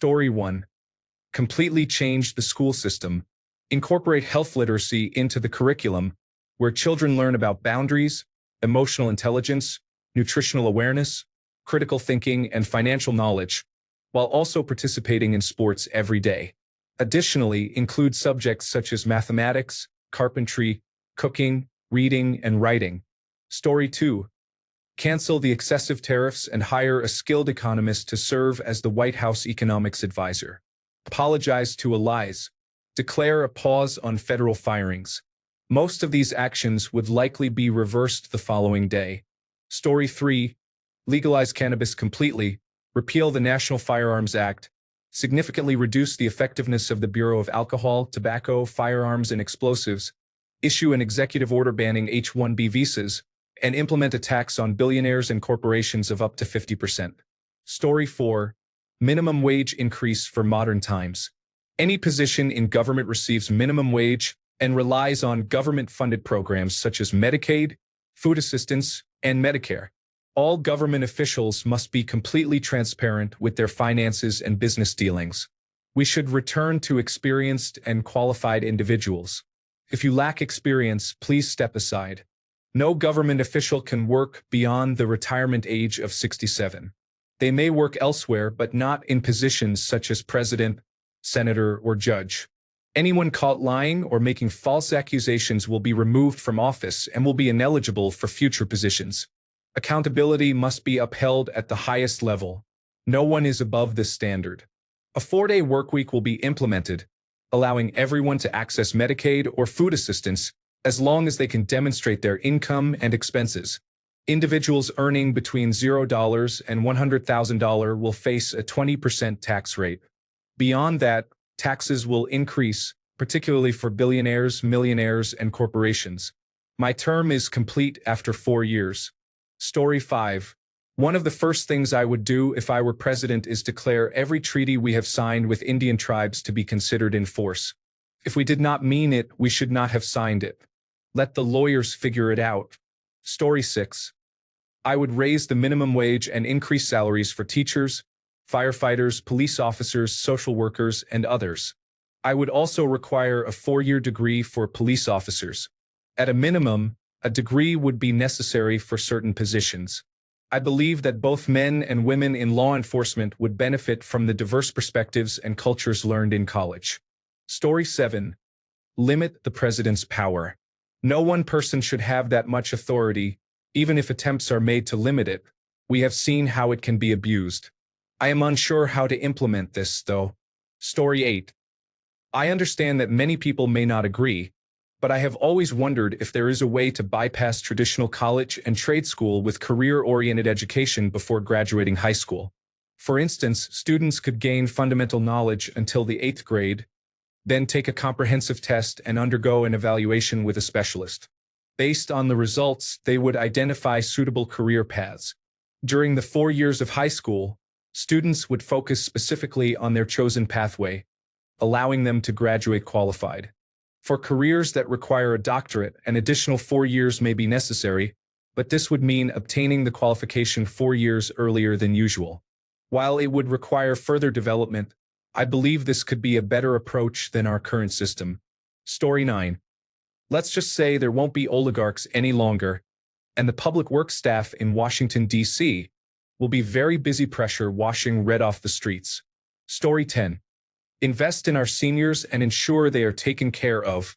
Story 1. Completely change the school system. Incorporate health literacy into the curriculum, where children learn about boundaries, emotional intelligence, nutritional awareness, critical thinking, and financial knowledge, while also participating in sports every day. Additionally, include subjects such as mathematics, carpentry, cooking, reading, and writing. Story 2. Cancel the excessive tariffs and hire a skilled economist to serve as the White House economics advisor. Apologize to allies. Declare a pause on federal firings. Most of these actions would likely be reversed the following day. Story 3. Legalize cannabis completely. Repeal the National Firearms Act. Significantly reduce the effectiveness of the Bureau of Alcohol, Tobacco, Firearms, and Explosives. Issue an executive order banning H-1B visas, and implement a tax on billionaires and corporations of up to 50%. Story 4. Minimum wage increase for modern times. Any position in government receives minimum wage and relies on government-funded programs such as Medicaid, food assistance, and Medicare. All government officials must be completely transparent with their finances and business dealings. We should return to experienced and qualified individuals. If you lack experience, please step aside. No government official can work beyond the retirement age of 67. They may work elsewhere, but not in positions such as president, senator, or judge. Anyone caught lying or making false accusations will be removed from office and will be ineligible for future positions. Accountability must be upheld at the highest level. No one is above this standard. A 4-day workweek will be implemented, allowing everyone to access Medicaid or food assistance as long as they can demonstrate their income and expenses. Individuals earning between $0 and $100,000 will face a 20% tax rate. Beyond that, taxes will increase, particularly for billionaires, millionaires, and corporations. My term is complete after 4 years. Story 5. One of the first things I would do if I were president is declare every treaty we have signed with Indian tribes to be considered in force. If we did not mean it, we should not have signed it. Let the lawyers figure it out. Story 6. I would raise the minimum wage and increase salaries for teachers, firefighters, police officers, social workers, and others. I would also require a 4-year degree for police officers. At a minimum, a degree would be necessary for certain positions. I believe that both men and women in law enforcement would benefit from the diverse perspectives and cultures learned in college. Story 7. Limit the president's power. No one person should have that much authority, even if attempts are made to limit it. We have seen how it can be abused. I am unsure how to implement this, though. Story 8. I understand that many people may not agree, but I have always wondered if there is a way to bypass traditional college and trade school with career-oriented education before graduating high school. For instance, students could gain fundamental knowledge until the 8th grade, then take a comprehensive test and undergo an evaluation with a specialist. Based on the results, they would identify suitable career paths. During the 4 years of high school, students would focus specifically on their chosen pathway, allowing them to graduate qualified. For careers that require a doctorate, an additional 4 years may be necessary, but this would mean obtaining the qualification 4 years earlier than usual. While it would require further development, I believe this could be a better approach than our current system. Story 9. Let's just say there won't be oligarchs any longer, and the public works staff in Washington, D.C. will be very busy pressure washing red off the streets. Story 10. Invest in our seniors and ensure they are taken care of,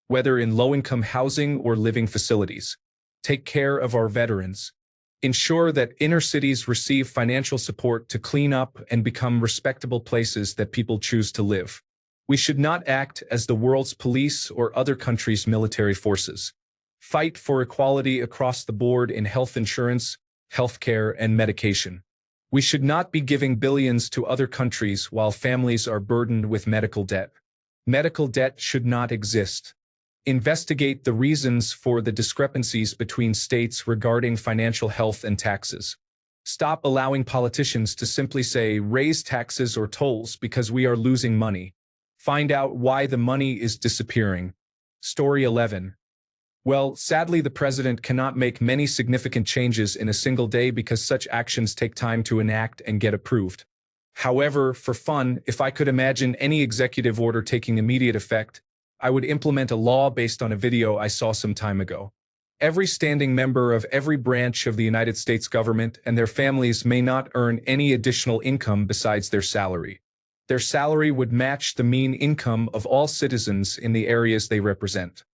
whether in low-income housing or living facilities. Take care of our veterans. Ensure that inner cities receive financial support to clean up and become respectable places that people choose to live. We should not act as the world's police or other countries' military forces. Fight for equality across the board in health insurance, healthcare, and medication. We should not be giving billions to other countries while families are burdened with medical debt. Medical debt should not exist. Investigate the reasons for the discrepancies between states regarding financial health and taxes. Stop allowing politicians to simply say, raise taxes or tolls because we are losing money. Find out why the money is disappearing. Story 11. Well, sadly, the president cannot make many significant changes in a single day because such actions take time to enact and get approved. However, for fun, if I could imagine any executive order taking immediate effect, I would implement a law based on a video I saw some time ago. Every standing member of every branch of the United States government and their families may not earn any additional income besides their salary. Their salary would match the mean income of all citizens in the areas they represent.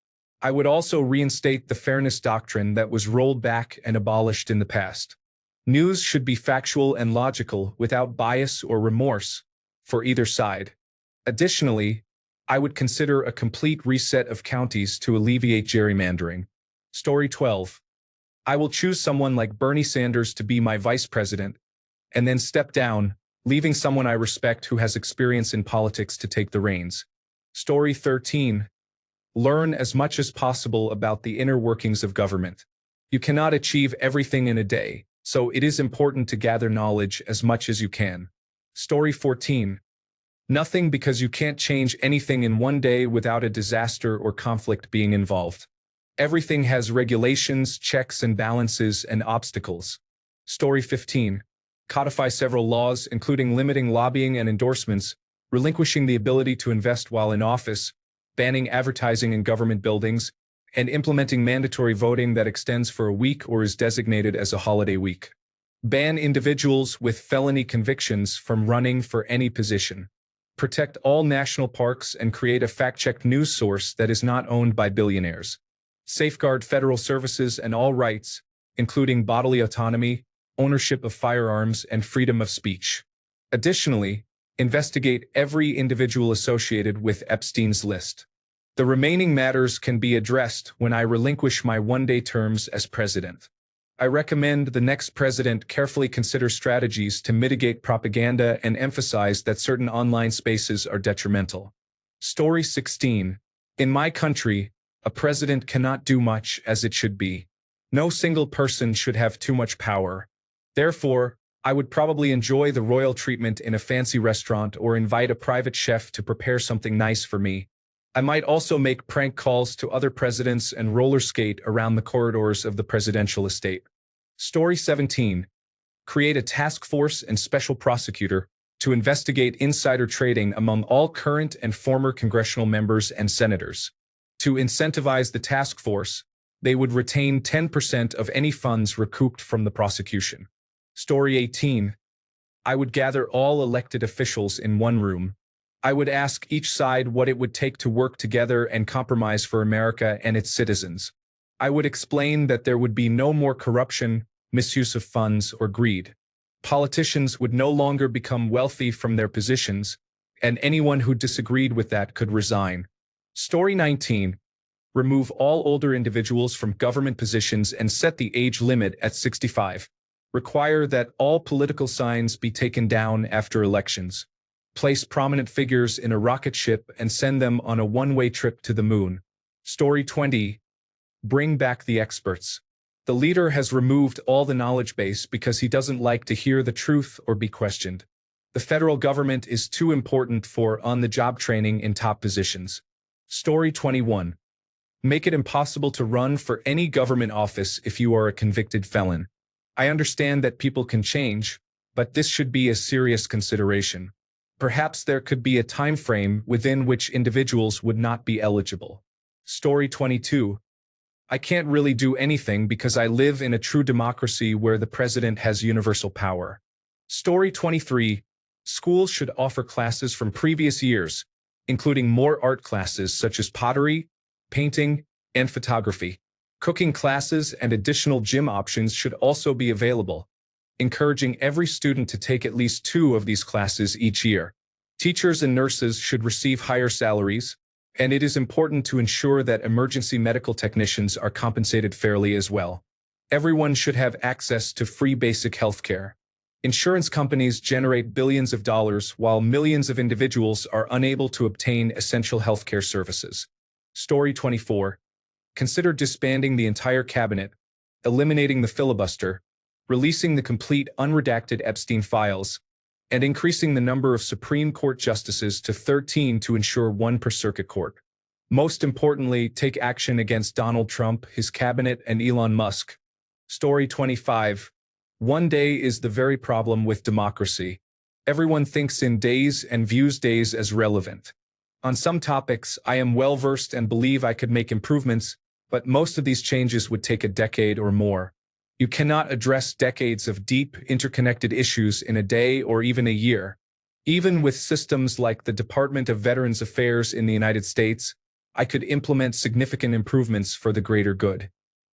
I would also reinstate the fairness doctrine that was rolled back and abolished in the past. News should be factual and logical without bias or remorse for either side. Additionally, I would consider a complete reset of counties to alleviate gerrymandering. Story 12. I will choose someone like Bernie Sanders to be my vice president, and then step down, leaving someone I respect who has experience in politics to take the reins. Story 13. Learn as much as possible about the inner workings of government. You cannot achieve everything in a day, so it is important to gather knowledge as much as you can. Story 14. Nothing, because you can't change anything in one day without a disaster or conflict being involved. Everything has regulations, checks and balances, and obstacles. Story 15. Codify several laws, including limiting lobbying and endorsements, relinquishing the ability to invest while in office, banning advertising in government buildings, and implementing mandatory voting that extends for a week or is designated as a holiday week. Ban individuals with felony convictions from running for any position. Protect all national parks and create a fact-checked news source that is not owned by billionaires. Safeguard federal services and all rights, including bodily autonomy, ownership of firearms, and freedom of speech. Additionally, investigate every individual associated with Epstein's list. The remaining matters can be addressed when I relinquish my one-day terms as president. I recommend the next president carefully consider strategies to mitigate propaganda and emphasize that certain online spaces are detrimental. Story 16. In my country, a president cannot do much as it should be. No single person should have too much power. Therefore, I would probably enjoy the royal treatment in a fancy restaurant or invite a private chef to prepare something nice for me. I might also make prank calls to other presidents and roller skate around the corridors of the presidential estate. Story 17. Create a task force and special prosecutor to investigate insider trading among all current and former congressional members and senators. To incentivize the task force, they would retain 10% of any funds recouped from the prosecution. Story 18. I would gather all elected officials in one room. I would ask each side what it would take to work together and compromise for America and its citizens. I would explain that there would be no more corruption, misuse of funds, or greed. Politicians would no longer become wealthy from their positions, and anyone who disagreed with that could resign. Story 19. Remove all older individuals from government positions and set the age limit at 65. Require that all political signs be taken down after elections. Place prominent figures in a rocket ship and send them on a one-way trip to the moon. Story 20. Bring back the experts. The leader has removed all the knowledge base because he doesn't like to hear the truth or be questioned. The federal government is too important for on-the-job training in top positions. Story 21. Make it impossible to run for any government office if you are a convicted felon. I understand that people can change, but this should be a serious consideration. Perhaps there could be a time frame within which individuals would not be eligible. Story 22. I can't really do anything because I live in a true democracy where the president has universal power. Story 23. Schools should offer classes from previous years, including more art classes such as pottery, painting, and photography. Cooking classes and additional gym options should also be available, encouraging every student to take at least 2 of these classes each year. Teachers and nurses should receive higher salaries, and it is important to ensure that emergency medical technicians are compensated fairly as well. Everyone should have access to free basic health care. Insurance companies generate billions of dollars while millions of individuals are unable to obtain essential healthcare services. Story 24. Consider disbanding the entire cabinet, eliminating the filibuster, releasing the complete unredacted Epstein files, and increasing the number of Supreme Court justices to 13 to ensure 1 per circuit court. Most importantly, take action against Donald Trump, his cabinet, and Elon Musk. Story 25. One day is the very problem with democracy. Everyone thinks in days and views days as relevant. On some topics, I am well-versed and believe I could make improvements, but most of these changes would take a decade or more. You cannot address decades of deep, interconnected issues in a day or even a year. Even with systems like the Department of Veterans Affairs in the United States, I could implement significant improvements for the greater good.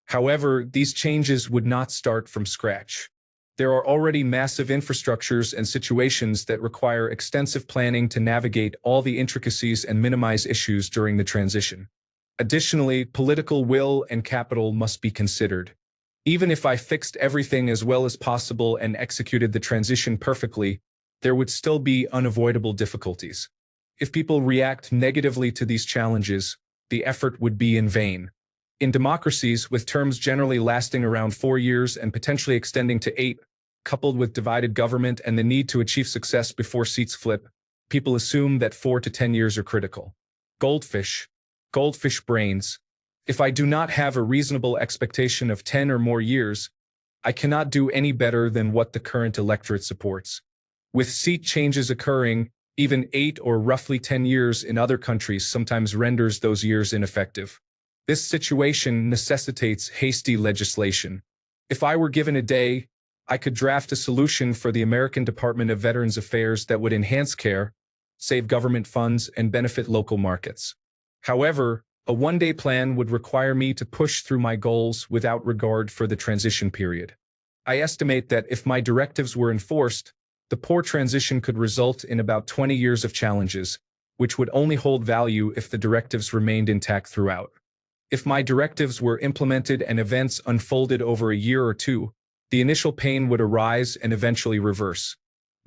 However, these changes would not start from scratch. There are already massive infrastructures and situations that require extensive planning to navigate all the intricacies and minimize issues during the transition. Additionally, political will and capital must be considered. Even if I fixed everything as well as possible and executed the transition perfectly, there would still be unavoidable difficulties. If people react negatively to these challenges, the effort would be in vain. In democracies, with terms generally lasting around 4 years and potentially extending to 8, coupled with divided government and the need to achieve success before seats flip, people assume that 4 to 10 years are critical. Goldfish brains. If I do not have a reasonable expectation of 10 or more years, I cannot do any better than what the current electorate supports. With seat changes occurring, even 8 or roughly 10 years in other countries sometimes renders those years ineffective. This situation necessitates hasty legislation. If I were given a day, I could draft a solution for the American Department of Veterans Affairs that would enhance care, save government funds, and benefit local markets. However, a one-day plan would require me to push through my goals without regard for the transition period. I estimate that if my directives were enforced, the poor transition could result in about 20 years of challenges, which would only hold value if the directives remained intact throughout. If my directives were implemented and events unfolded over a year or two, the initial pain would arise and eventually reverse.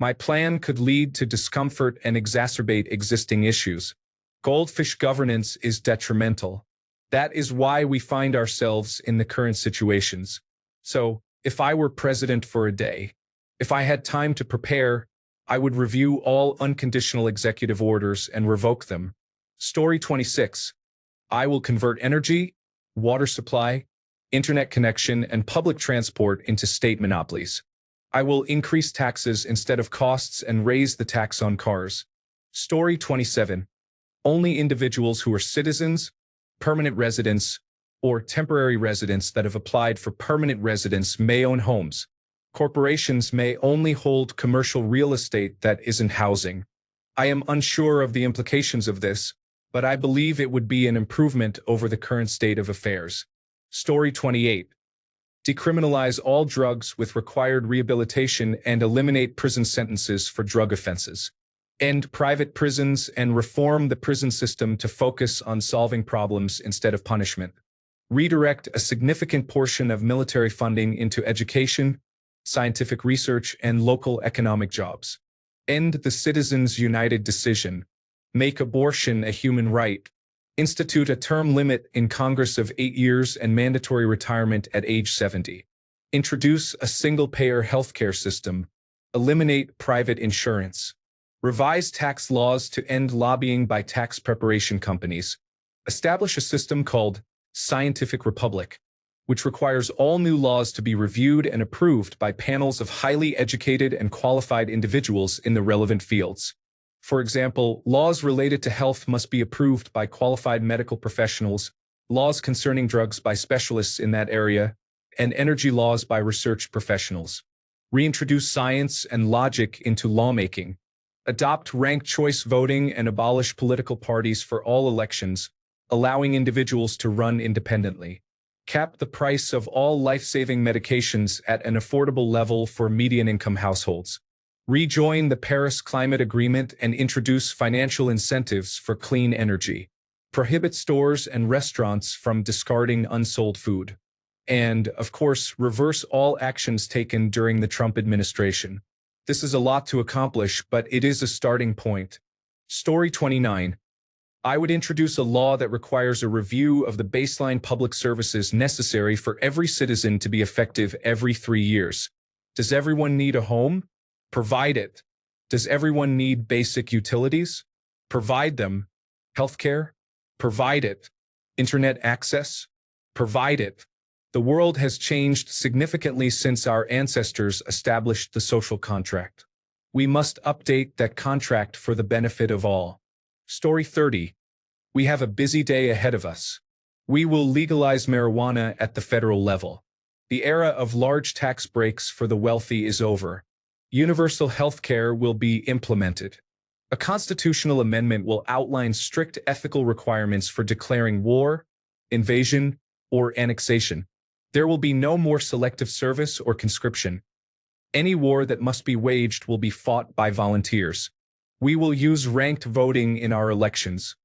My plan could lead to discomfort and exacerbate existing issues. Goldfish governance is detrimental. That is why we find ourselves in the current situations. So, if I were president for a day, if I had time to prepare, I would review all unconditional executive orders and revoke them. Story 26. I will convert energy, water supply, internet connection, and public transport into state monopolies. I will increase taxes instead of costs and raise the tax on cars. Story 27. Only individuals who are citizens, permanent residents, or temporary residents that have applied for permanent residence may own homes. Corporations may only hold commercial real estate that isn't housing. I am unsure of the implications of this, but I believe it would be an improvement over the current state of affairs. Story 28. Decriminalize all drugs with required rehabilitation and eliminate prison sentences for drug offenses. End private prisons and reform the prison system to focus on solving problems instead of punishment. Redirect a significant portion of military funding into education, scientific research, and local economic jobs. End the Citizens United decision. Make abortion a human right. Institute a term limit in Congress of 8 years and mandatory retirement at age 70. Introduce a single-payer healthcare system. Eliminate private insurance. Revise tax laws to end lobbying by tax preparation companies. Establish a system called Scientific Republic, which requires all new laws to be reviewed and approved by panels of highly educated and qualified individuals in the relevant fields. For example, laws related to health must be approved by qualified medical professionals, laws concerning drugs by specialists in that area, and energy laws by research professionals. Reintroduce science and logic into lawmaking. Adopt ranked choice voting and abolish political parties for all elections, allowing individuals to run independently. Cap the price of all life-saving medications at an affordable level for median-income households. Rejoin the Paris Climate Agreement and introduce financial incentives for clean energy. Prohibit stores and restaurants from discarding unsold food. And, of course, reverse all actions taken during the Trump administration. This is a lot to accomplish, but it is a starting point. Story 29. I would introduce a law that requires a review of the baseline public services necessary for every citizen to be effective every 3 years. Does everyone need a home? Provide it. Does everyone need basic utilities? Provide them. Healthcare? Provide it. Internet access? Provide it. The world has changed significantly since our ancestors established the social contract. We must update that contract for the benefit of all. Story 30. We have a busy day ahead of us. We will legalize marijuana at the federal level. The era of large tax breaks for the wealthy is over. Universal health care will be implemented. A constitutional amendment will outline strict ethical requirements for declaring war, invasion, or annexation. There will be no more selective service or conscription. Any war that must be waged will be fought by volunteers. We will use ranked voting in our elections.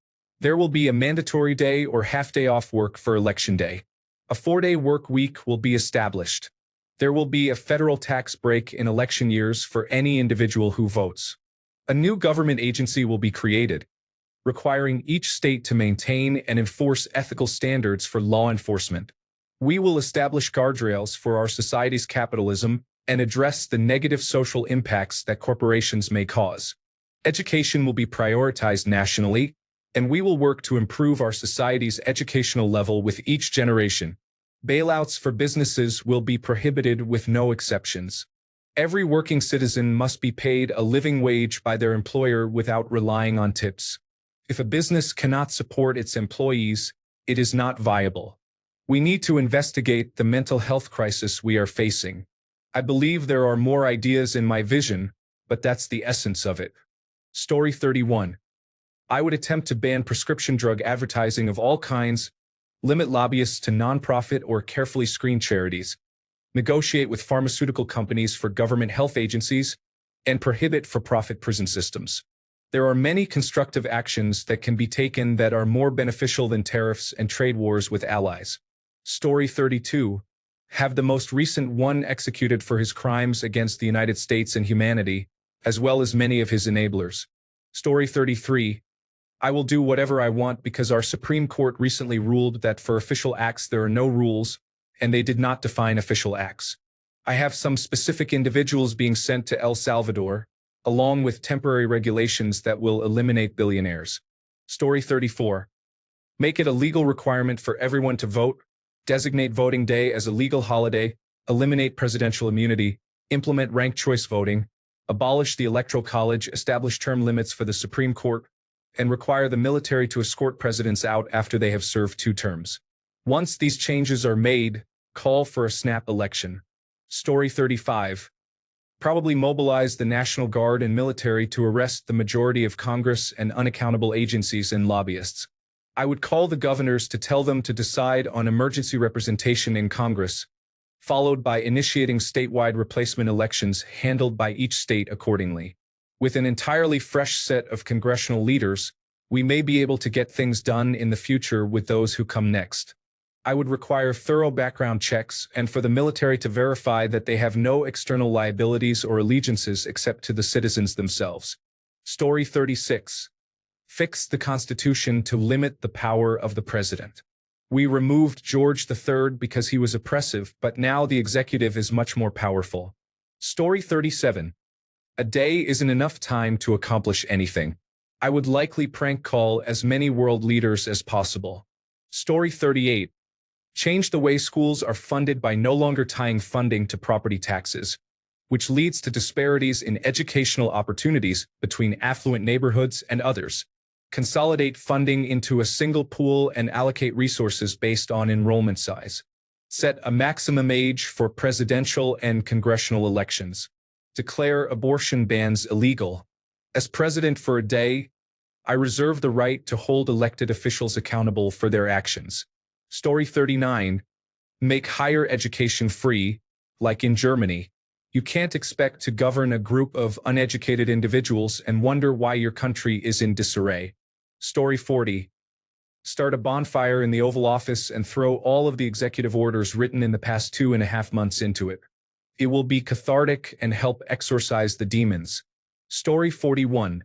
There will be a mandatory day or half-day off work for Election Day. A 4-day work week will be established. There will be a federal tax break in election years for any individual who votes. A new government agency will be created, requiring each state to maintain and enforce ethical standards for law enforcement. We will establish guardrails for our society's capitalism and address the negative social impacts that corporations may cause. Education will be prioritized nationally, and we will work to improve our society's educational level with each generation. Bailouts for businesses will be prohibited with no exceptions. Every working citizen must be paid a living wage by their employer without relying on tips. If a business cannot support its employees, it is not viable. We need to investigate the mental health crisis we are facing. I believe there are more ideas in my vision, but that's the essence of it. Story 31. I would attempt to ban prescription drug advertising of all kinds, limit lobbyists to nonprofit or carefully screened charities, negotiate with pharmaceutical companies for government health agencies, and prohibit for-profit prison systems. There are many constructive actions that can be taken that are more beneficial than tariffs and trade wars with allies. Story 32. Have the most recent one executed for his crimes against the United States and humanity, as well as many of his enablers. Story 33. I will do whatever I want because our Supreme Court recently ruled that for official acts there are no rules, and they did not define official acts. I have some specific individuals being sent to El Salvador, along with temporary regulations that will eliminate billionaires. Story 34. Make it a legal requirement for everyone to vote, designate voting day as a legal holiday, eliminate presidential immunity, implement ranked choice voting, abolish the Electoral College, establish term limits for the Supreme Court, and require the military to escort presidents out after they have served 2 terms. Once these changes are made, call for a snap election. Story 35. Probably mobilize the National Guard and military to arrest the majority of Congress and unaccountable agencies and lobbyists. I would call the governors to tell them to decide on emergency representation in Congress, followed by initiating statewide replacement elections handled by each state accordingly. With an entirely fresh set of congressional leaders, we may be able to get things done in the future with those who come next. I would require thorough background checks and for the military to verify that they have no external liabilities or allegiances except to the citizens themselves. Story 36. Fix the Constitution to limit the power of the president. We removed George III because he was oppressive, but now the executive is much more powerful. Story 37. A day isn't enough time to accomplish anything. I would likely prank call as many world leaders as possible. Story 38. Change the way schools are funded by no longer tying funding to property taxes, which leads to disparities in educational opportunities between affluent neighborhoods and others. Consolidate funding into a single pool and allocate resources based on enrollment size. Set a maximum age for presidential and congressional elections. Declare abortion bans illegal. As president for a day, I reserve the right to hold elected officials accountable for their actions. Story 39. Make higher education free, like in Germany. You can't expect to govern a group of uneducated individuals and wonder why your country is in disarray. Story 40. Start a bonfire in the Oval Office and throw all of the executive orders written in the past 2.5 months into it. It will be cathartic and help exorcise the demons. Story 41.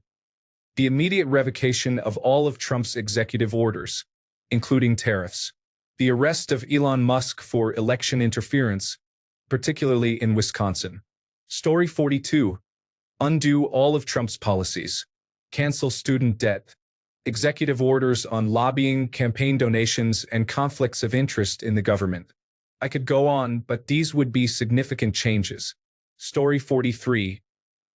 The immediate revocation of all of Trump's executive orders, including tariffs. The arrest of Elon Musk for election interference, particularly in Wisconsin. Story 42. Undo all of Trump's policies. Cancel student debt. Executive orders on lobbying, campaign donations, and conflicts of interest in the government. I could go on, but these would be significant changes. Story 43.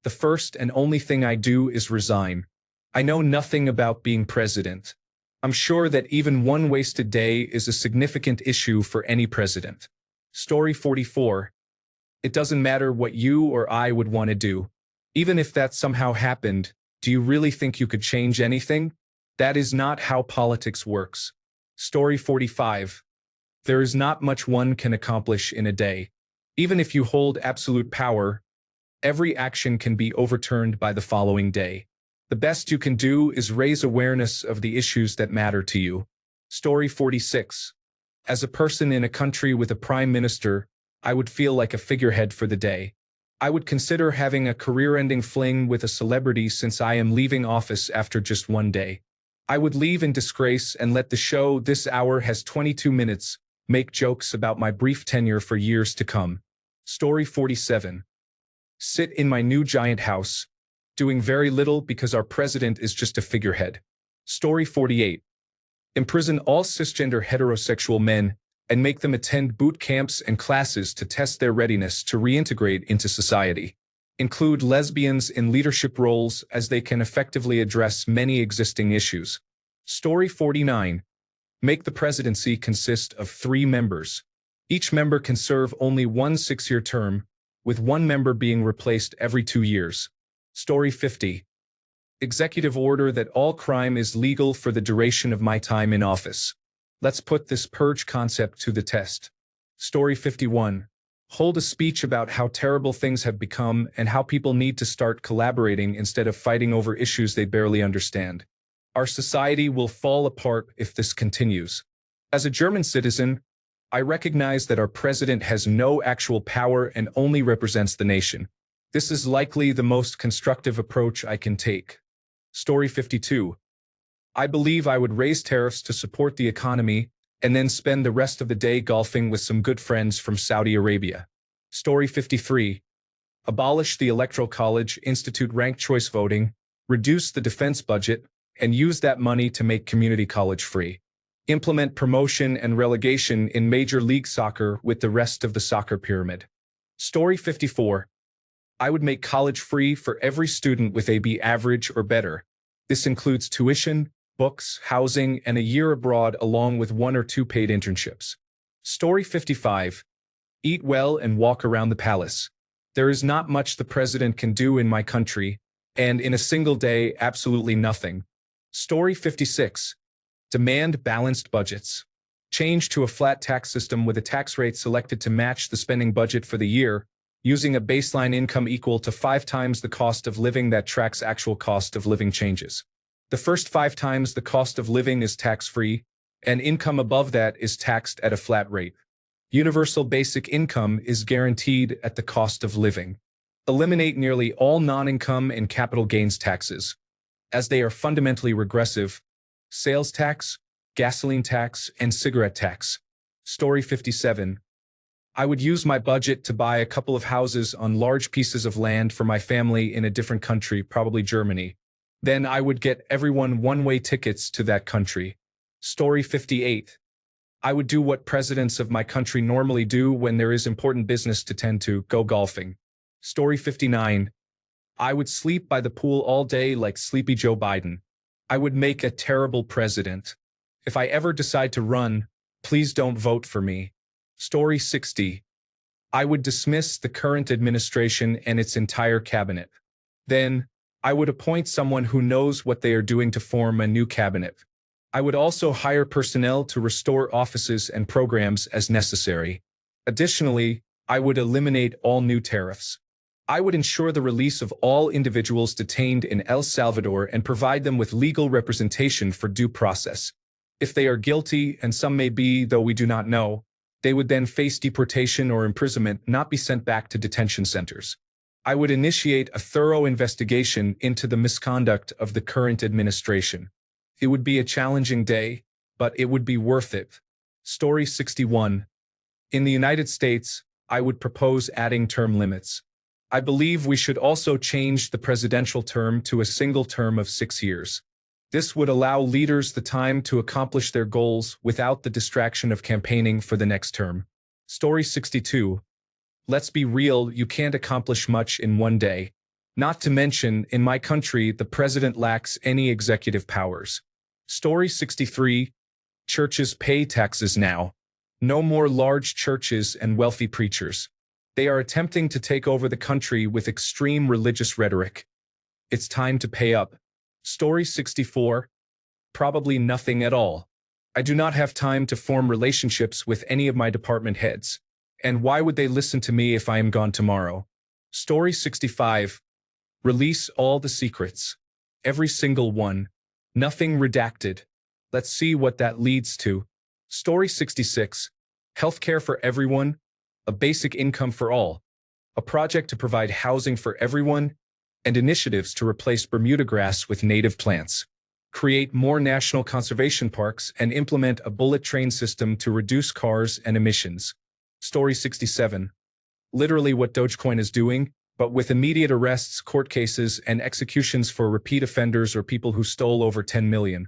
The first and only thing I do is resign. I know nothing about being president. I'm sure that even one wasted day is a significant issue for any president. Story 44. It doesn't matter what you or I would want to do. Even if that somehow happened, do you really think you could change anything? That is not how politics works. Story 45. There is not much one can accomplish in a day. Even if you hold absolute power, every action can be overturned by the following day. The best you can do is raise awareness of the issues that matter to you. Story 46. As a person in a country with a prime minister, I would feel like a figurehead for the day. I would consider having a career-ending fling with a celebrity since I am leaving office after just one day. I would leave in disgrace and let the show This Hour Has 22 Minutes make jokes about my brief tenure for years to come. Story 47. Sit in my new giant house, doing very little because our president is just a figurehead. Story 48. Imprison all cisgender heterosexual men and make them attend boot camps and classes to test their readiness to reintegrate into society. Include lesbians in leadership roles as they can effectively address many existing issues. Story 49. Make the presidency consist of 3 members. Each member can serve only one 6-year term, with one member being replaced every 2 years. Story 50. Executive order that all crime is legal for the duration of my time in office. Let's put this purge concept to the test. Story 51. Hold a speech about how terrible things have become and how people need to start collaborating instead of fighting over issues they barely understand. Our society will fall apart if this continues. As a German citizen, I recognize that our president has no actual power and only represents the nation. This is likely the most constructive approach I can take. Story 52. I believe I would raise tariffs to support the economy and then spend the rest of the day golfing with some good friends from Saudi Arabia. Story 53. Abolish the Electoral College, institute ranked choice voting, reduce the defense budget, and use that money to make community college free. Implement promotion and relegation in Major League Soccer with the rest of the soccer pyramid. Story 54. I would make college free for every student with a B average or better. This includes tuition, books, housing, and a year abroad along with 1 or 2 paid internships. Story 55. Eat well and walk around the palace. There is not much the president can do in my country, and in a single day, absolutely nothing. Story 56. Demand balanced budgets. Change to a flat tax system with a tax rate selected to match the spending budget for the year, using a baseline income equal to 5 times the cost of living that tracks actual cost of living changes. The first 5 times the cost of living is tax-free, and income above that is taxed at a flat rate. Universal basic income is guaranteed at the cost of living. Eliminate nearly all non-income and capital gains taxes, as they are fundamentally regressive: sales tax, gasoline tax, and cigarette tax. Story 57. I would use my budget to buy a couple of houses on large pieces of land for my family in a different country, probably Germany. Then I would get everyone one-way tickets to that country. Story 58. I would do what presidents of my country normally do when there is important business to tend to: go golfing. Story 59. I would sleep by the pool all day like Sleepy Joe Biden. I would make a terrible president. If I ever decide to run, please don't vote for me. Story 60. I would dismiss the current administration and its entire cabinet. Then, I would appoint someone who knows what they are doing to form a new cabinet. I would also hire personnel to restore offices and programs as necessary. Additionally, I would eliminate all new tariffs. I would ensure the release of all individuals detained in El Salvador and provide them with legal representation for due process. If they are guilty, and some may be, though we do not know, they would then face deportation or imprisonment, not be sent back to detention centers. I would initiate a thorough investigation into the misconduct of the current administration. It would be a challenging day, but it would be worth it. Story 61. In the United States, I would propose adding term limits. I believe we should also change the presidential term to a single term of 6 years. This would allow leaders the time to accomplish their goals without the distraction of campaigning for the next term. Story 62. Let's be real, you can't accomplish much in one day. Not to mention, in my country, the president lacks any executive powers. Story 63. Churches pay taxes now. No more large churches and wealthy preachers. They are attempting to take over the country with extreme religious rhetoric. It's time to pay up. Story 64. Probably nothing at all. I do not have time to form relationships with any of my department heads. And why would they listen to me if I am gone tomorrow? Story 65. Release all the secrets. Every single one. Nothing redacted. Let's see what that leads to. Story 66. Healthcare for everyone. A basic income for all. A project to provide housing for everyone. And initiatives to replace Bermuda grass with native plants. Create more national conservation parks and implement a bullet train system to reduce cars and emissions. Story 67. Literally what Dogecoin is doing, but with immediate arrests, court cases, and executions for repeat offenders or people who stole over 10 million.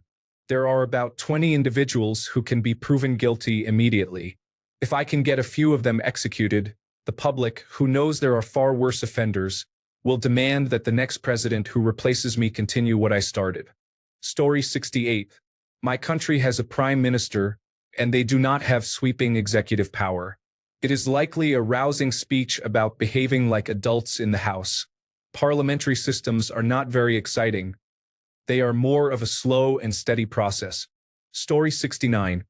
There are about 20 individuals who can be proven guilty immediately. If I can get a few of them executed, the public, who knows there are far worse offenders, will demand that the next president who replaces me continue what I started. Story 68. My country has a prime minister, and they do not have sweeping executive power. It is likely a rousing speech about behaving like adults in the House. Parliamentary systems are not very exciting. They are more of a slow and steady process. Story 69.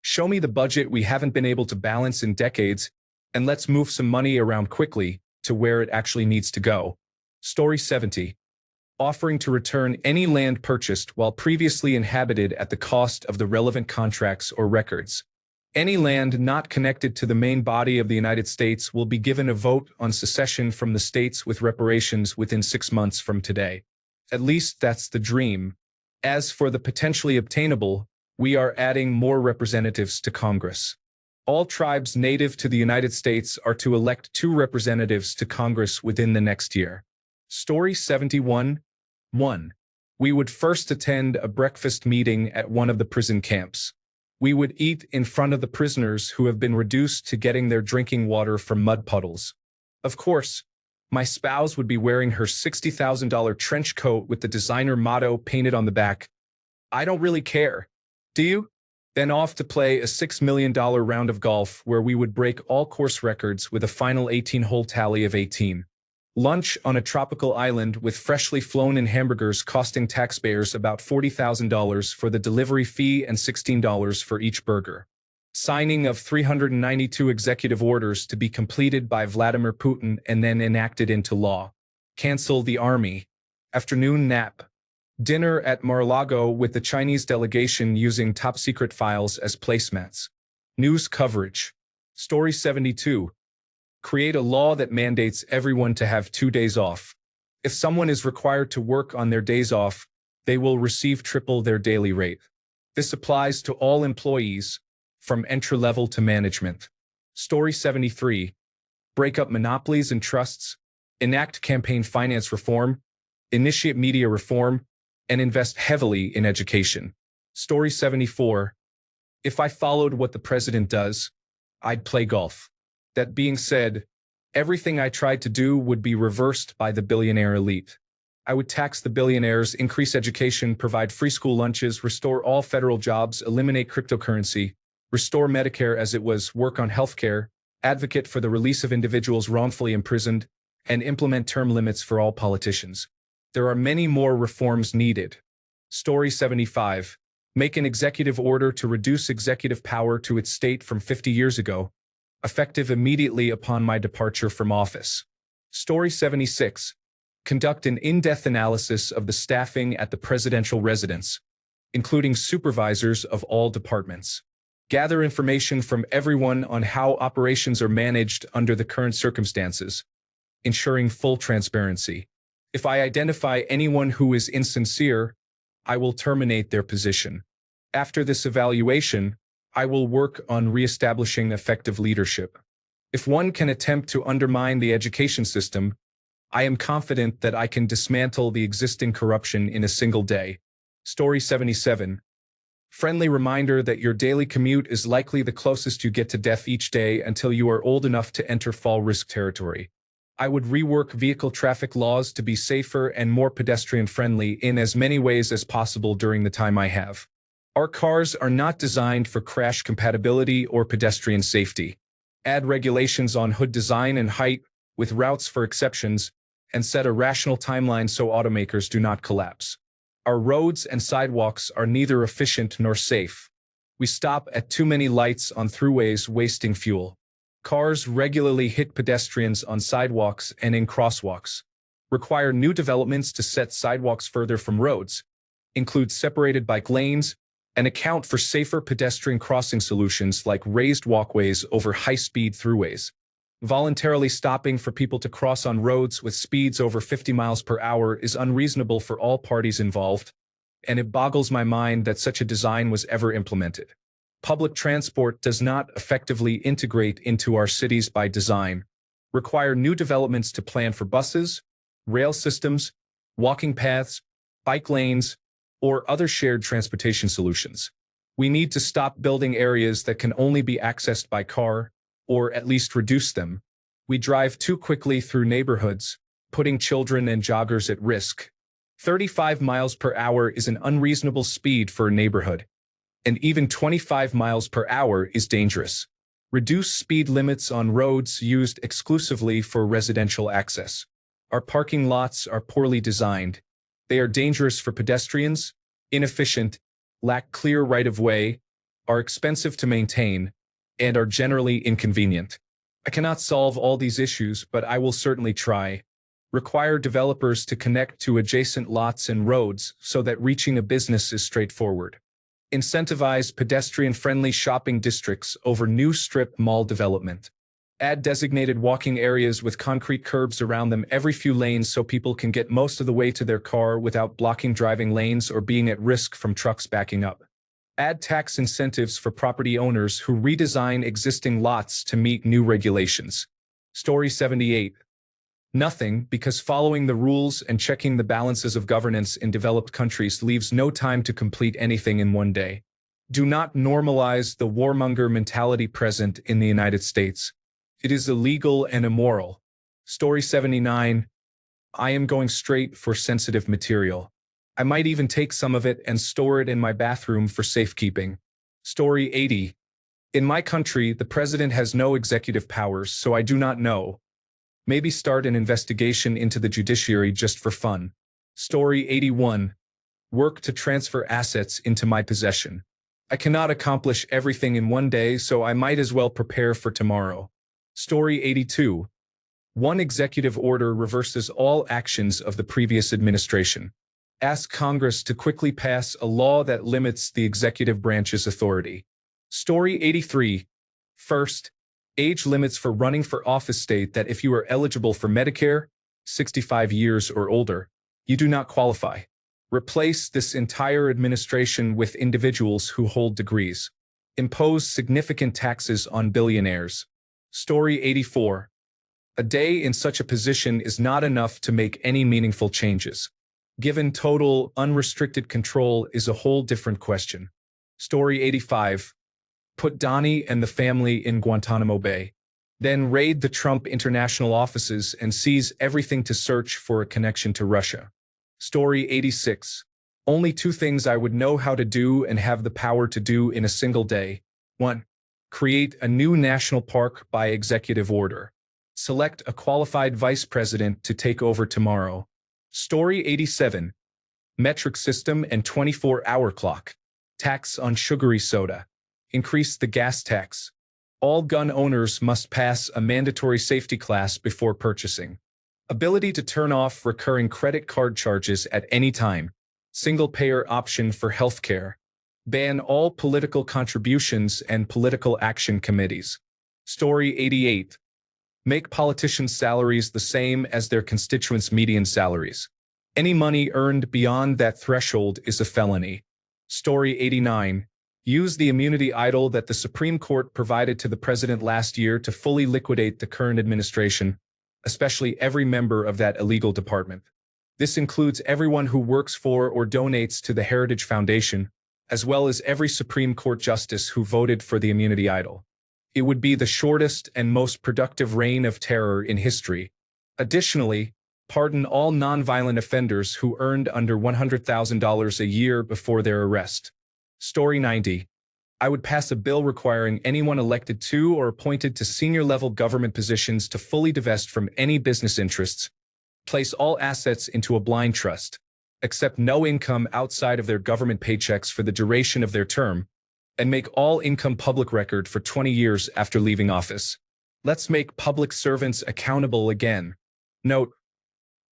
Show me the budget we haven't been able to balance in decades, and let's move some money around quickly to where it actually needs to go. Story 70. Offering to return any land purchased while previously inhabited at the cost of the relevant contracts or records. Any land not connected to the main body of the United States will be given a vote on secession from the states with reparations within 6 months from today. At least that's the dream. As for the potentially obtainable, we are adding more representatives to Congress. All tribes native to the United States are to elect 2 representatives to Congress within the next year. Story 71. 1. We would first attend a breakfast meeting at one of the prison camps. We would eat in front of the prisoners who have been reduced to getting their drinking water from mud puddles. Of course, my spouse would be wearing her $60,000 trench coat with the designer motto painted on the back. I don't really care. Do you? Then off to play a $6 million round of golf where we would break all course records with a final 18-hole tally of 18. Lunch on a tropical island with freshly flown-in hamburgers costing taxpayers about $40,000 for the delivery fee and $16 for each burger. Signing of 392 executive orders to be completed by Vladimir Putin and then enacted into law. Cancel the army. Afternoon nap. Dinner at Mar-a-Lago with the Chinese delegation using top-secret files as placemats. News coverage. Story 72. Create a law that mandates everyone to have 2 days off. If someone is required to work on their days off, they will receive triple their daily rate. This applies to all employees, from entry-level to management. Story 73. Break up monopolies and trusts, enact campaign finance reform, initiate media reform, and invest heavily in education. Story 74. If I followed what the president does, I'd play golf. That being said, everything I tried to do would be reversed by the billionaire elite. I would tax the billionaires, increase education, provide free school lunches, restore all federal jobs, eliminate cryptocurrency, restore Medicare as it was, work on healthcare, advocate for the release of individuals wrongfully imprisoned, and implement term limits for all politicians. There are many more reforms needed. Story 75. Make an executive order to reduce executive power to its state from 50 years ago, effective immediately upon my departure from office. Story 76. Conduct an in-depth analysis of the staffing at the presidential residence, including supervisors of all departments. Gather information from everyone on how operations are managed under the current circumstances, ensuring full transparency. If I identify anyone who is insincere, I will terminate their position. After this evaluation, I will work on reestablishing effective leadership. If one can attempt to undermine the education system, I am confident that I can dismantle the existing corruption in a single day. Story 77. Friendly reminder that your daily commute is likely the closest you get to death each day until you are old enough to enter fall risk territory. I would rework vehicle traffic laws to be safer and more pedestrian-friendly in as many ways as possible during the time I have. Our cars are not designed for crash compatibility or pedestrian safety. Add regulations on hood design and height, with routes for exceptions, and set a rational timeline so automakers do not collapse. Our roads and sidewalks are neither efficient nor safe. We stop at too many lights on throughways, wasting fuel. Cars regularly hit pedestrians on sidewalks and in crosswalks. Require new developments to set sidewalks further from roads. Include separated bike lanes and account for safer pedestrian crossing solutions like raised walkways over high-speed throughways. Voluntarily stopping for people to cross on roads with speeds over 50 miles per hour is unreasonable for all parties involved, and it boggles my mind that such a design was ever implemented. Public transport does not effectively integrate into our cities by design. Require new developments to plan for buses, rail systems, walking paths, bike lanes, or other shared transportation solutions. We need to stop building areas that can only be accessed by car, or at least reduce them. We drive too quickly through neighborhoods, putting children and joggers at risk. 35 miles per hour is an unreasonable speed for a neighborhood, and even 25 miles per hour is dangerous. Reduce speed limits on roads used exclusively for residential access. Our parking lots are poorly designed. They are dangerous for pedestrians, inefficient, lack clear right-of-way, are expensive to maintain, and are generally inconvenient. I cannot solve all these issues, but I will certainly try. Require developers to connect to adjacent lots and roads so that reaching a business is straightforward. Incentivize pedestrian-friendly shopping districts over new strip mall development. Add designated walking areas with concrete curbs around them every few lanes so people can get most of the way to their car without blocking driving lanes or being at risk from trucks backing up. Add tax incentives for property owners who redesign existing lots to meet new regulations. Story 78. Nothing, because following the rules and checking the balances of governance in developed countries leaves no time to complete anything in one day. Do not normalize the warmonger mentality present in the United States. It is illegal and immoral. Story 79. I am going straight for sensitive material. I might even take some of it and store it in my bathroom for safekeeping. Story 80. In my country, the president has no executive powers, so I do not know. Maybe start an investigation into the judiciary just for fun. Story 81. Work to transfer assets into my possession. I cannot accomplish everything in one day, so I might as well prepare for tomorrow. Story 82. One executive order reverses all actions of the previous administration. Ask Congress to quickly pass a law that limits the executive branch's authority. Story 83. First, age limits for running for office state that if you are eligible for Medicare, 65 years or older, you do not qualify. Replace this entire administration with individuals who hold degrees. Impose significant taxes on billionaires. Story 84. A day in such a position is not enough to make any meaningful changes. Given total, unrestricted control is a whole different question. Story 85. Put Donnie and the family in Guantanamo Bay. Then raid the Trump international offices and seize everything to search for a connection to Russia. Story 86. Only two things I would know how to do and have the power to do in a single day. 1. Create a new national park by executive order. Select a qualified vice president to take over tomorrow. Story 87. Metric system and 24-hour clock. Tax on sugary soda. Increase the gas tax. All gun owners must pass a mandatory safety class before purchasing. Ability to turn off recurring credit card charges at any time. Single-payer option for healthcare. Ban all political contributions and political action committees. Story 88. Make politicians' salaries the same as their constituents' median salaries. Any money earned beyond that threshold is a felony. Story 89. Use the immunity idol that the Supreme Court provided to the president last year to fully liquidate the current administration, especially every member of that illegal department. This includes everyone who works for or donates to the Heritage Foundation, as well as every Supreme Court justice who voted for the immunity idol. It would be the shortest and most productive reign of terror in history, Additionally, pardon all nonviolent offenders who earned under $100,000 a year before their arrest. Story 90. I would pass a bill requiring anyone elected to or appointed to senior-level government positions to fully divest from any business interests, place all assets into a blind trust, accept no income outside of their government paychecks for the duration of their term, and make all income public record for 20 years after leaving office. Let's make public servants accountable again. Note,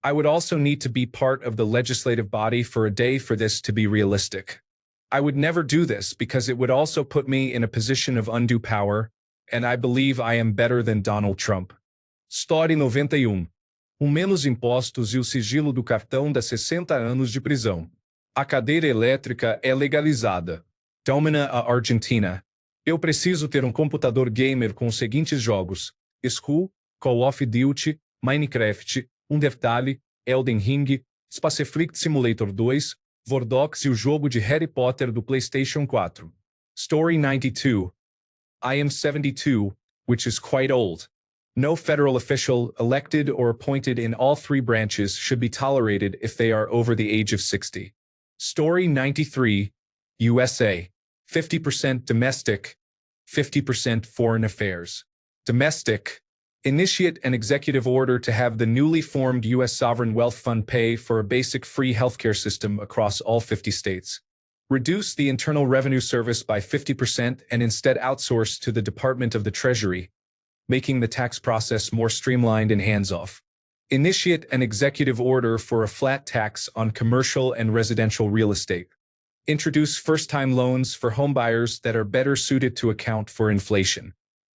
I would also need to be part of the legislative body for a day for this to be realistic. I would never do this because it would also put me in a position of undue power, and I believe I am better than Donald Trump. Story 91. Menos impostos e o sigilo do cartão dá 60 anos de prisão. A cadeira elétrica é legalizada. Domina a Argentina. Eu preciso ter computador gamer com os seguintes jogos: Skull, Call of Duty, Minecraft, Undertale, Elden Ring, Spaceflight Simulator 2, Vordox e o jogo de Harry Potter do PlayStation 4. Story 92. I am 72, which is quite old. No federal official, elected or appointed in all three branches, should be tolerated if they are over the age of 60. Story 93. USA. 50% domestic, 50% foreign affairs. Domestic. Initiate an executive order to have the newly formed U.S. Sovereign Wealth Fund pay for a basic free healthcare system across all 50 states. Reduce the Internal Revenue Service by 50% and instead outsource to the Department of the Treasury, making the tax process more streamlined and hands-off. Initiate an executive order for a flat tax on commercial and residential real estate. Introduce first-time loans for homebuyers that are better suited to account for inflation.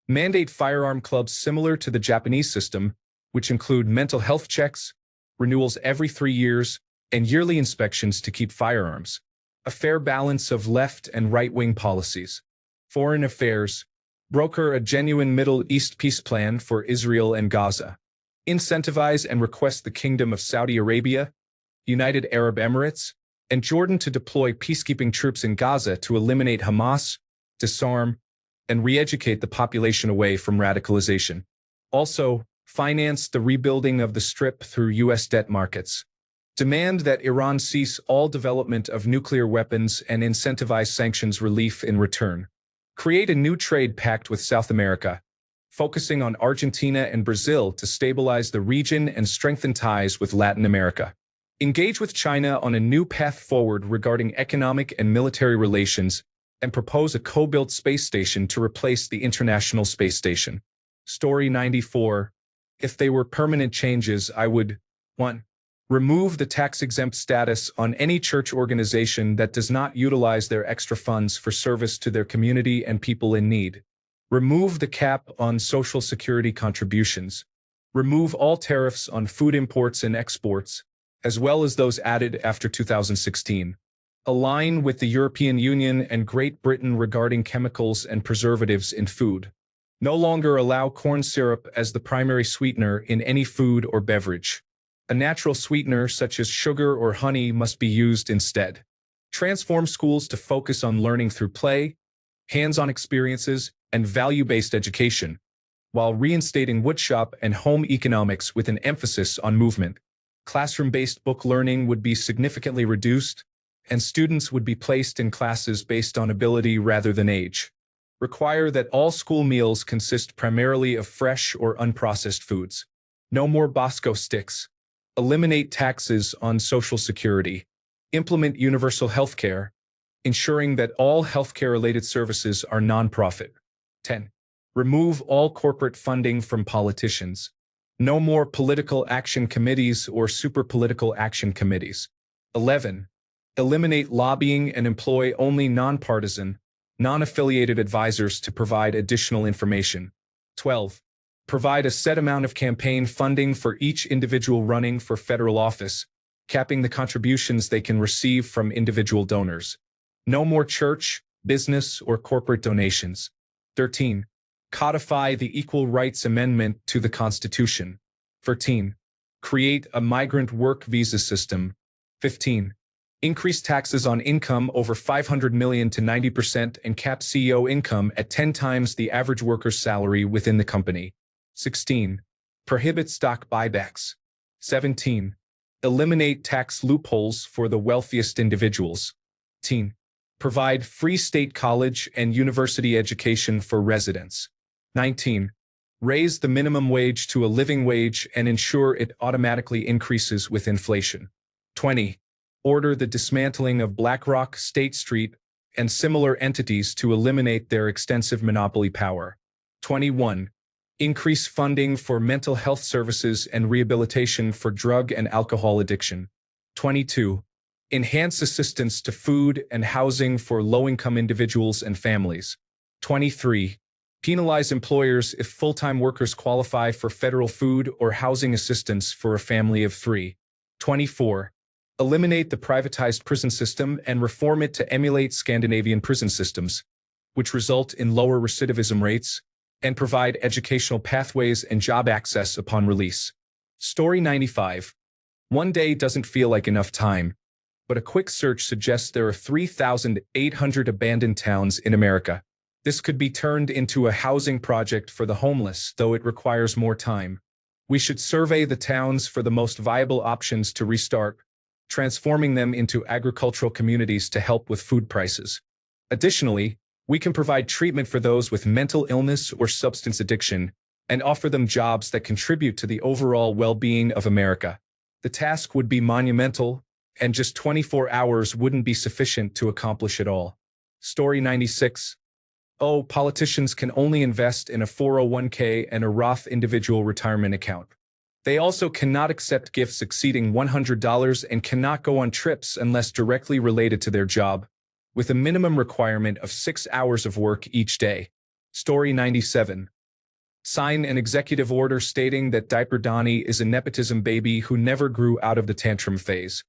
Mandate firearm clubs similar to the Japanese system, which include mental health checks, renewals every 3 years, and yearly inspections to keep firearms. A fair balance of left and right-wing policies. Foreign affairs. Broker a genuine Middle East peace plan for Israel and Gaza. Incentivize and request the Kingdom of Saudi Arabia, United Arab Emirates, and Jordan to deploy peacekeeping troops in Gaza to eliminate Hamas, disarm, and re-educate the population away from radicalization. Also, finance the rebuilding of the Strip through U.S. debt markets. Demand that Iran cease all development of nuclear weapons and incentivize sanctions relief in return. Create a new trade pact with South America, focusing on Argentina and Brazil to stabilize the region and strengthen ties with Latin America. Engage with China on a new path forward regarding economic and military relations, and propose a co-built space station to replace the International Space Station. Story 94. If they were permanent changes, I would 1. Remove the tax-exempt status on any church organization that does not utilize their extra funds for service to their community and people in need. Remove the cap on Social Security contributions. Remove all tariffs on food imports and exports, as well as those added after 2016. Align with the European Union and Great Britain regarding chemicals and preservatives in food. No longer allow corn syrup as the primary sweetener in any food or beverage. A natural sweetener such as sugar or honey must be used instead. Transform schools to focus on learning through play, hands-on experiences, and value-based education, while reinstating woodshop and home economics with an emphasis on movement. Classroom-based book learning would be significantly reduced, and students would be placed in classes based on ability rather than age. Require that all school meals consist primarily of fresh or unprocessed foods. No more Bosco sticks. Eliminate taxes on Social Security. Implement universal healthcare, ensuring that all healthcare-related services are nonprofit. 10. Remove all corporate funding from politicians. No more political action committees or super political action committees. 11. Eliminate lobbying and employ only nonpartisan, non-affiliated advisors to provide additional information. 12. Provide a set amount of campaign funding for each individual running for federal office, capping the contributions they can receive from individual donors. No more church, business, or corporate donations. 13. Codify the Equal Rights Amendment to the Constitution. 14. Create a migrant work visa system. 15. Increase taxes on income over $500 million to 90% and cap CEO income at 10 times the average worker's salary within the company. 16. Prohibit stock buybacks. 17. Eliminate tax loopholes for the wealthiest individuals. 18. Provide free state college and university education for residents. 19. Raise the minimum wage to a living wage and ensure it automatically increases with inflation. 20. Order the dismantling of BlackRock, State Street, and similar entities to eliminate their extensive monopoly power. 21. Increase funding for mental health services and rehabilitation for drug and alcohol addiction. 22. Enhance assistance to food and housing for low-income individuals and families. 23. Penalize employers if full-time workers qualify for federal food or housing assistance for a family of 3. 24. Eliminate the privatized prison system and reform it to emulate Scandinavian prison systems, which result in lower recidivism rates, and provide educational pathways and job access upon release. Story 95. One day doesn't feel like enough time, but a quick search suggests there are 3,800 abandoned towns in America. This could be turned into a housing project for the homeless, though it requires more time. We should survey the towns for the most viable options to restart, transforming them into agricultural communities to help with food prices. Additionally, we can provide treatment for those with mental illness or substance addiction and offer them jobs that contribute to the overall well-being of America. The task would be monumental, and just 24 hours wouldn't be sufficient to accomplish it all. Story 96. Oh, politicians can only invest in a 401k and a Roth individual retirement account. They also cannot accept gifts exceeding $100 and cannot go on trips unless directly related to their job, with a minimum requirement of 6 hours of work each day. Story 97. Sign an executive order stating that Diaper Donnie is a nepotism baby who never grew out of the tantrum phase.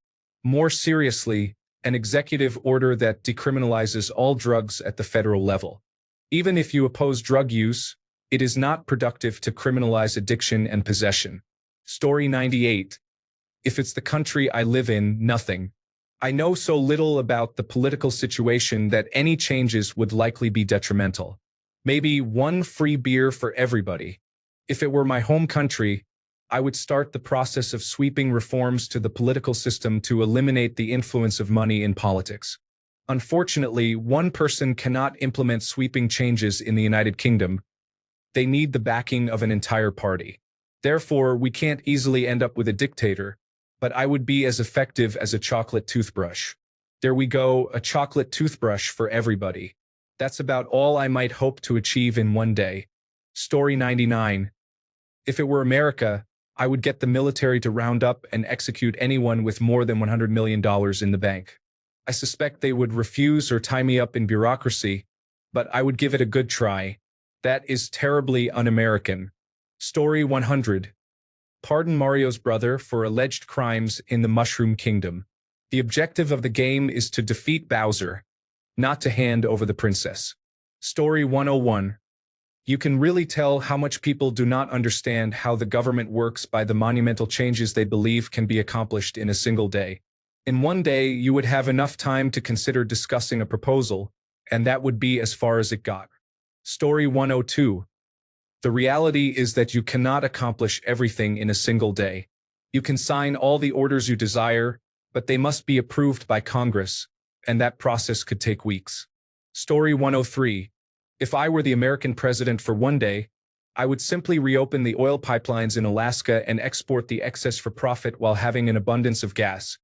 More seriously, an executive order that decriminalizes all drugs at the federal level. Even if you oppose drug use, it is not productive to criminalize addiction and possession. Story 98. If it's the country I live in, nothing. I know so little about the political situation that any changes would likely be detrimental. Maybe one free beer for everybody. If it were my home country, I would start the process of sweeping reforms to the political system to eliminate the influence of money in politics. Unfortunately, one person cannot implement sweeping changes in the United Kingdom. They need the backing of an entire party. Therefore, we can't easily end up with a dictator, but I would be as effective as a chocolate toothbrush. There we go, a chocolate toothbrush for everybody. That's about all I might hope to achieve in one day. Story 99. If it were America, I would get the military to round up and execute anyone with more than $100 million in the bank. I suspect they would refuse or tie me up in bureaucracy, but I would give it a good try. That is terribly un-American. Story 100. Pardon Mario's brother for alleged crimes in the Mushroom Kingdom. The objective of the game is to defeat Bowser, not to hand over the princess. Story 101. You can really tell how much people do not understand how the government works by the monumental changes they believe can be accomplished in a single day. In one day, you would have enough time to consider discussing a proposal, and that would be as far as it got. Story 102. The reality is that you cannot accomplish everything in a single day. You can sign all the orders you desire, but they must be approved by Congress, and that process could take weeks. Story 103. If I were the American president for one day, I would simply reopen the oil pipelines in Alaska and export the excess for profit while having an abundance of gas,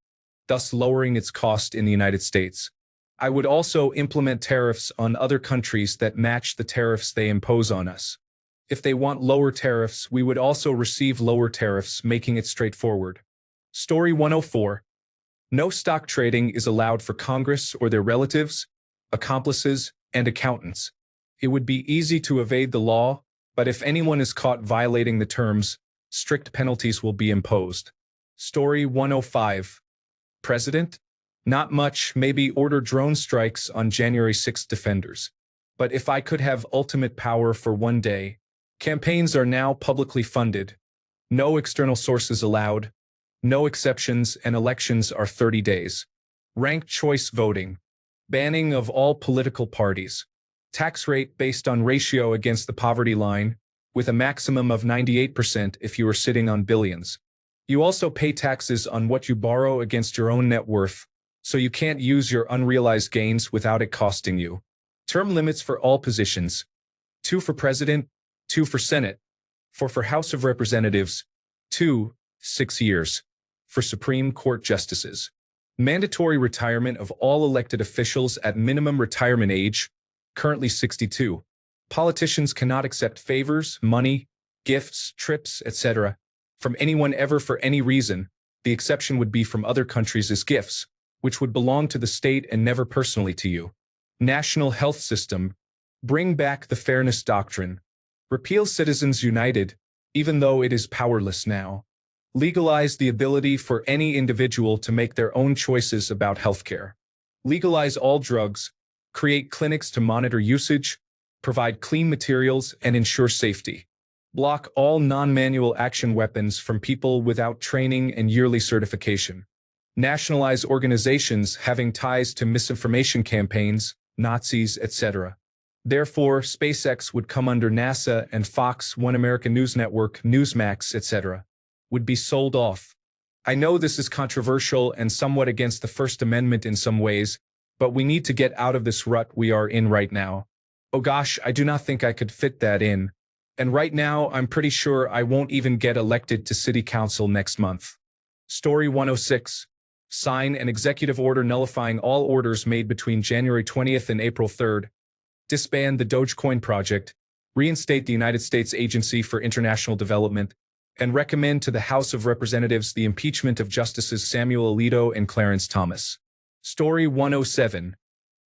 thus lowering its cost in the United States. I would also implement tariffs on other countries that match the tariffs they impose on us. If they want lower tariffs, we would also receive lower tariffs, making it straightforward. Story 104. No stock trading is allowed for Congress or their relatives, accomplices, and accountants. It would be easy to evade the law, but if anyone is caught violating the terms, strict penalties will be imposed. Story 105. President? Not much, maybe order drone strikes on January 6th defenders. But if I could have ultimate power for one day, campaigns are now publicly funded, no external sources allowed, no exceptions, and elections are 30 days. Ranked choice voting, banning of all political parties, tax rate based on ratio against the poverty line, with a maximum of 98% if you are sitting on billions. You also pay taxes on what you borrow against your own net worth, so you can't use your unrealized gains without it costing you. Term limits for all positions: 2 for president, 2 for Senate, 4 for House of Representatives, 6 years for Supreme Court justices. Mandatory retirement of all elected officials at minimum retirement age, currently 62. Politicians cannot accept favors, money, gifts, trips, etc. from anyone ever for any reason. The exception would be from other countries as gifts, which would belong to the state and never personally to you. National health system. Bring back the fairness doctrine. Repeal Citizens United, even though it is powerless now. Legalize the ability for any individual to make their own choices about healthcare. Legalize all drugs. Create clinics to monitor usage, provide clean materials, and ensure safety. Block all non-manual action weapons from people without training and yearly certification. Nationalize organizations having ties to misinformation campaigns, Nazis, etc. Therefore, SpaceX would come under NASA, and Fox, One American News Network, Newsmax, etc. would be sold off. I know this is controversial and somewhat against the First Amendment in some ways, but we need to get out of this rut we are in right now. Oh gosh, I do not think I could fit that in. And right now, I'm pretty sure I won't even get elected to City Council next month. Story 106. Sign an executive order nullifying all orders made between January 20th and April 3rd. Disband the Dogecoin project, reinstate the United States Agency for International Development, and recommend to the House of Representatives the impeachment of Justices Samuel Alito and Clarence Thomas. Story 107.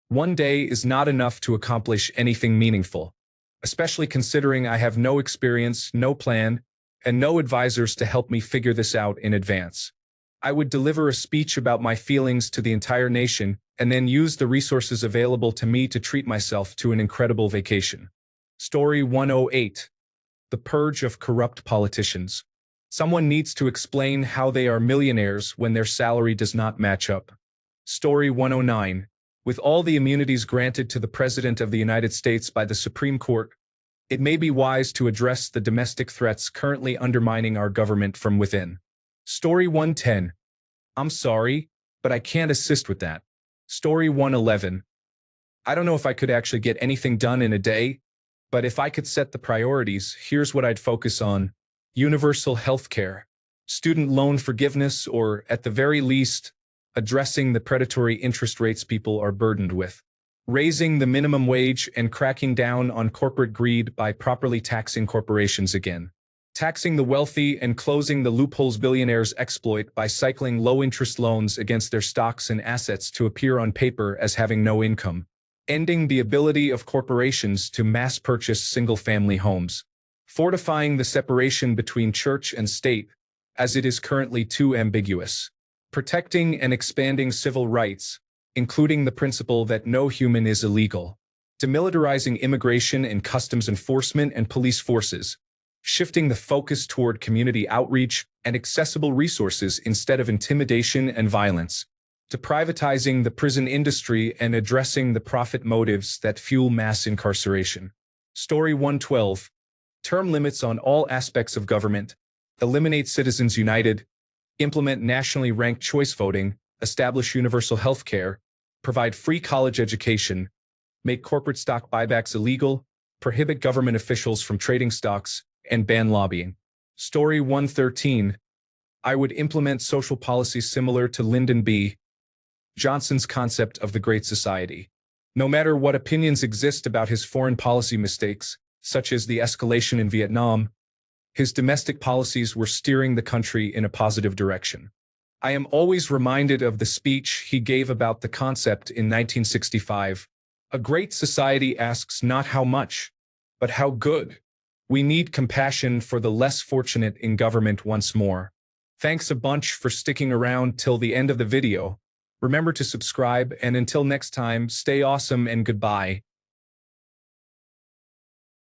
One day is not enough to accomplish anything meaningful, especially considering I have no experience, no plan, and no advisors to help me figure this out in advance. I would deliver a speech about my feelings to the entire nation and then use the resources available to me to treat myself to an incredible vacation. Story 108. The purge of corrupt politicians. Someone needs to explain how they are millionaires when their salary does not match up. Story 109. With all the immunities granted to the President of the United States by the Supreme Court, it may be wise to address the domestic threats currently undermining our government from within. Story 110. I'm sorry, but I can't assist with that. Story 111. I don't know if I could actually get anything done in a day, but if I could set the priorities, here's what I'd focus on: universal health care, student loan forgiveness, or, at the very least, addressing the predatory interest rates people are burdened with, raising the minimum wage and cracking down on corporate greed by properly taxing corporations again, taxing the wealthy and closing the loopholes billionaires exploit by cycling low-interest loans against their stocks and assets to appear on paper as having no income, ending the ability of corporations to mass-purchase single-family homes, fortifying the separation between church and state, as it is currently too ambiguous, protecting and expanding civil rights, including the principle that no human is illegal, demilitarizing immigration and customs enforcement and police forces, shifting the focus toward community outreach and accessible resources instead of intimidation and violence, to privatizing the prison industry and addressing the profit motives that fuel mass incarceration. Story 112. Term limits on all aspects of government, eliminate Citizens United, implement nationally ranked choice voting, establish universal health care, provide free college education, make corporate stock buybacks illegal, prohibit government officials from trading stocks, and ban lobbying. Story 113. I would implement social policies similar to Lyndon B. Johnson's concept of the Great Society. No matter what opinions exist about his foreign policy mistakes, such as the escalation in Vietnam, his domestic policies were steering the country in a positive direction. I am always reminded of the speech he gave about the concept in 1965. A great society asks not how much, but how good. We need compassion for the less fortunate in government once more. Thanks a bunch for sticking around till the end of the video. Remember to subscribe, and until next time, stay awesome and goodbye.